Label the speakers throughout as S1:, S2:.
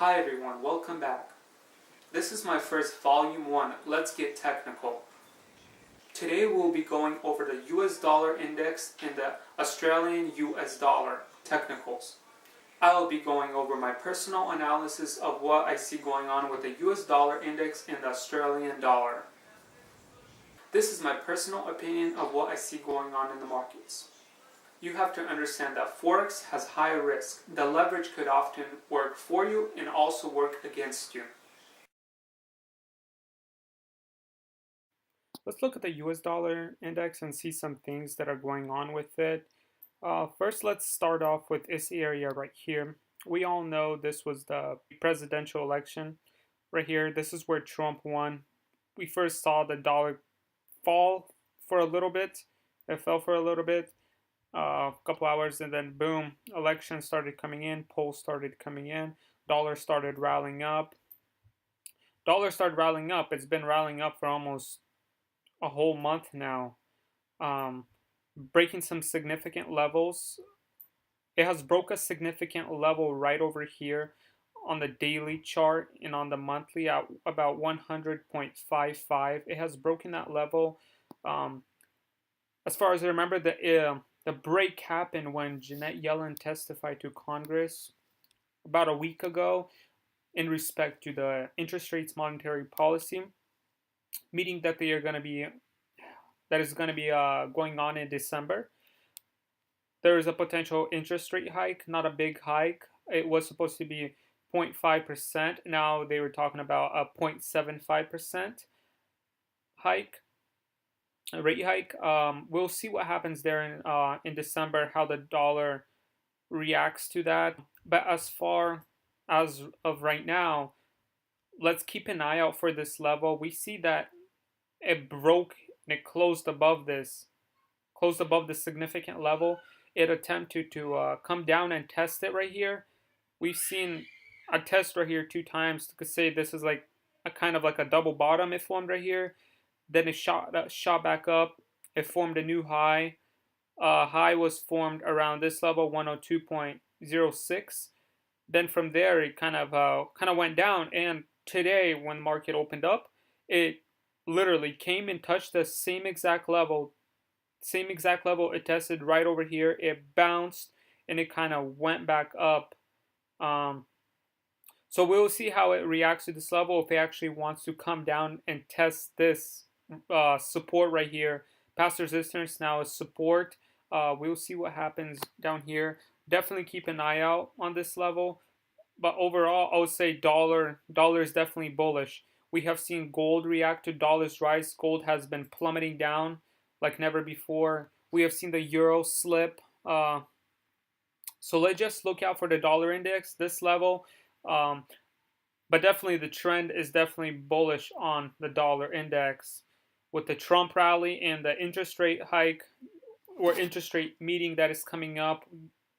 S1: Hi everyone, welcome back. This is my first volume 1, Let's Get Technical. Today we'll be going over the US dollar index and the Australian US dollar technicals. I will be going over my personal analysis of what I see going on with the US dollar index and the Australian dollar. This is my personal opinion of what I see going on in the markets. You have to understand that Forex has high risk. The leverage could often work for you and also work against you. Let's look at the US dollar index and see some things that are going on with it. First, let's start off with this area right here. We all know this was the presidential election right here. This is where Trump won. We first saw the dollar fall for a little bit. It fell for a little bit. A couple hours, and then boom, elections started coming in, polls started coming in, dollar started rallying up. Dollar started rallying up. It's been rallying up for almost a whole month now, breaking some significant levels. It has broke a significant level right over here on the daily chart and on the monthly at about 100.55. It has broken that level. As far as I remember, the break happened when Janet Yellen testified to Congress about a week ago in respect to the interest rates monetary policy meeting that is going to be going on in December. There is a potential interest rate hike, not a big hike. It was supposed to be 0.5%. Now they were talking about a 0.75% hike. A rate hike. We'll see what happens there in December, how the dollar reacts to that. But as far as of right now, let's keep an eye out for this level. We see that it broke and it closed above this significant level. It attempted to come down and test it right here. We've seen a test right here 2 times. You could say this is like a kind of like a double bottom it formed right here. Then it shot back up. It formed a new high. High was formed around this level, 102.06. Then from there, it kind of went down. And today, when the market opened up, it literally came and touched the same exact level. It tested right over here. It bounced and it kind of went back up. So we'll see how it reacts to this level. If it actually wants to come down and test this support right here, past resistance now is support. We'll see what happens down here. Definitely keep an eye out on this level. But overall, I would say dollar is definitely bullish. We have seen gold react to dollar's rise. Gold has been plummeting down like never before. We have seen the euro slip. So let's just look out for the dollar index, this level. But definitely the trend is definitely bullish on the dollar index. With the Trump rally and the interest rate hike or interest rate meeting that is coming up,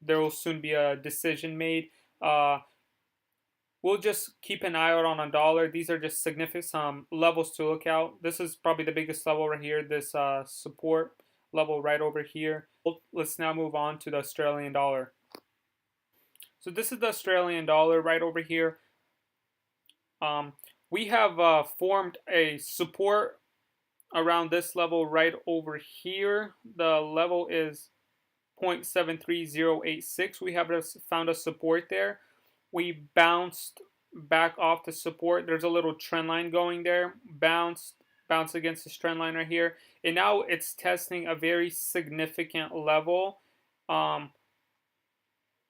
S1: there will soon be a decision made. We'll just keep an eye out on a dollar. These are just significant levels to look out. This is probably the biggest level right here, this support level right over here. Let's now move on to the Australian dollar. So this is the Australian dollar right over here. We have formed a support around this level right over here. The level is 0.73086. We have found a support there. We bounced back off the support. There's a little trend line going there. Bounce against this trend line right here. And now it's testing a very significant level.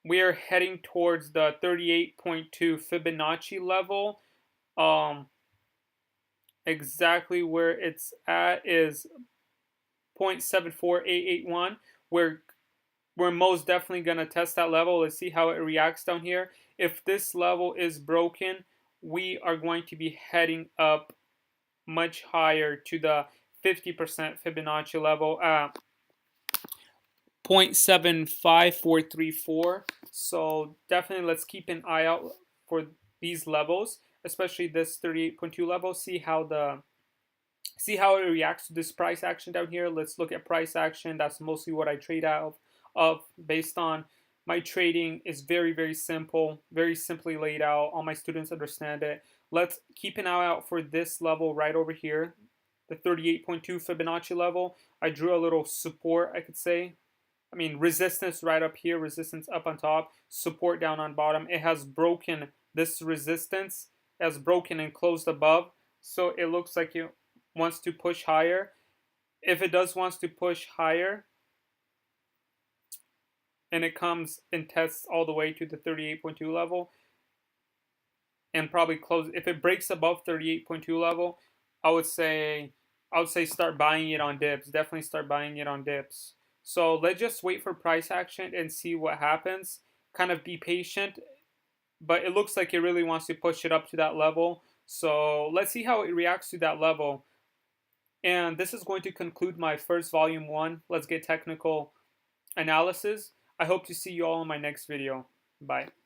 S1: We are heading towards the 38.2 Fibonacci level. Exactly where it's at is 0.74881. We're most definitely going to test that level. Let's see how it reacts down here. If this level is broken, we are going to be heading up much higher to the 50% Fibonacci level at 0.75434. So definitely let's keep an eye out for these levels, especially this 38.2 level. See how it reacts to this price action down here. Let's look at price action. That's mostly what I trade out of based on My trading is very, very simple, very simply laid out. All my students understand it. Let's keep an eye out for this level right over here, the 38.2 Fibonacci level. I drew a little support, I could say. I mean, resistance right up here, resistance up on top, support down on bottom. It has broken this resistance, it has broken and closed above. So it looks like it wants to push higher. If it does wants to push higher, and it comes and tests all the way to the 38.2 level, and probably close, if it breaks above 38.2 level, I would say start buying it on dips. Definitely start buying it on dips. So let's just wait for price action and see what happens. Kind of be patient, but it looks like it really wants to push it up to that level. So let's see how it reacts to that level. And this is going to conclude my first volume 1. Let's get technical analysis. I hope to see you all in my next video. Bye.